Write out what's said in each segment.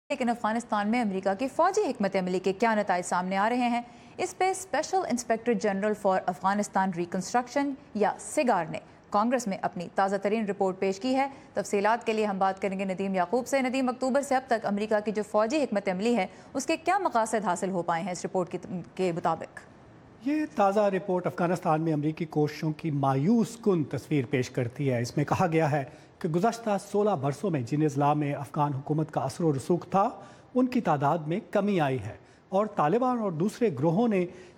لیکن افغانستان میں امریکہ کی فوجی حکمت عملی کے کیا نتائج سامنے آ رہے ہیں، اس پہ special inspector general for Afghanistan reconstruction یا سگار نے کانگریس میں اپنی تازہ ترین رپورٹ پیش کی ہے۔ تفصیلات کے لیے ہم بات کریں گے ندیم یعقوب سے۔ ندیم، اکتوبر سے اب تک امریکہ کی جو فوجی حکمت عملی ہے اس کے کیا مقاصد حاصل ہو پائے ہیں اس رپورٹ کے مطابق؟ یہ تازہ رپورٹ افغانستان میں امریکی کوششوں کی مایوس کن تصویر پیش کرتی ہے۔ اس میں کہا گیا ہے کہ گزشتہ 16 برسوں میں جن اضلاع میں افغان حکومت کا اثر و رسوخ تھا ان کی تعداد میں کمی آئی ہے اور طالبان اور دوسرے گروہوں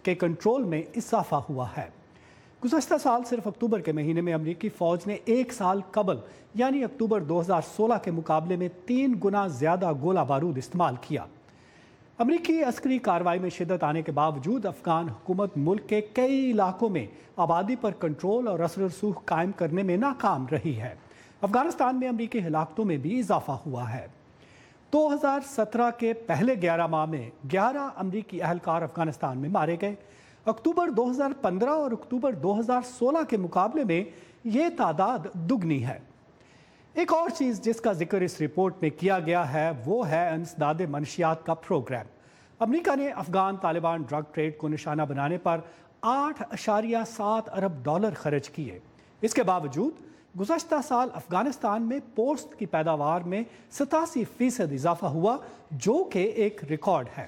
کے کنٹرول میں اضافہ ہوا ہے۔ گزشتہ سال صرف اکتوبر کے مہینے میں امریکی فوج نے ایک سال قبل یعنی اکتوبر 2016 کے مقابلے میں 3 گنا زیادہ گولہ بارود استعمال کیا۔ امریکی عسکری کارروائی میں شدت آنے کے باوجود افغان حکومت ملک کے کئی علاقوں میں آبادی پر کنٹرول اور اثر و رسوخ قائم کرنے میں ناکام رہی ہے۔ افغانستان میں امریکی ہلاکتوں میں بھی اضافہ ہوا ہے۔ 2017 کے پہلے 11 ماہ میں 11 امریکی اہلکار افغانستان میں مارے گئے۔ اکتوبر 2015 اور اکتوبر 2016 کے مقابلے میں یہ تعداد دگنی ہے۔ ایک اور چیز جس کا ذکر اس رپورٹ میں کیا گیا ہے وہ ہے انسداد منشیات کا پروگرام۔ امریکہ نے افغان طالبان ڈرگ ٹریڈ کو نشانہ بنانے پر $8.7 ارب خرچ کیے۔ اس کے باوجود گزشتہ سال افغانستان میں پوست کی پیداوار میں 87% اضافہ ہوا، جو کہ ایک ریکارڈ ہے۔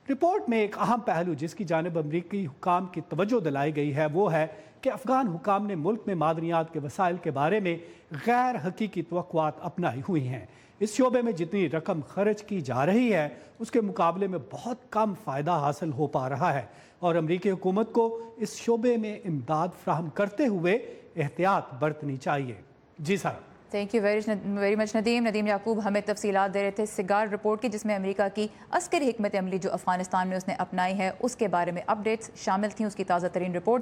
رپورٹ میں ایک اہم پہلو جس کی جانب امریکی حکام کی توجہ دلائی گئی ہے وہ ہے کہ افغان حکام نے ملک میں معدنیات کے وسائل کے بارے میں غیر حقیقی توقعات اپنائی ہوئی ہیں۔ اس شعبے میں جتنی رقم خرچ کی جا رہی ہے اس کے مقابلے میں بہت کم فائدہ حاصل ہو پا رہا ہے اور امریکی حکومت کو اس شعبے میں امداد فراہم کرتے ہوئے احتیاط برتنی چاہیے۔ جی sir, thank you very much Nadeem Yaqoob ہمیں تفصیلات دے رہے تھے سگار رپورٹ کی، جس میں امریکہ کی عسکری حکمت عملی جو افغانستان میں اس نے اپنائی ہے اس کے بارے میں اپڈیٹس شامل تھیں۔ اس کی تازہ ترین رپورٹ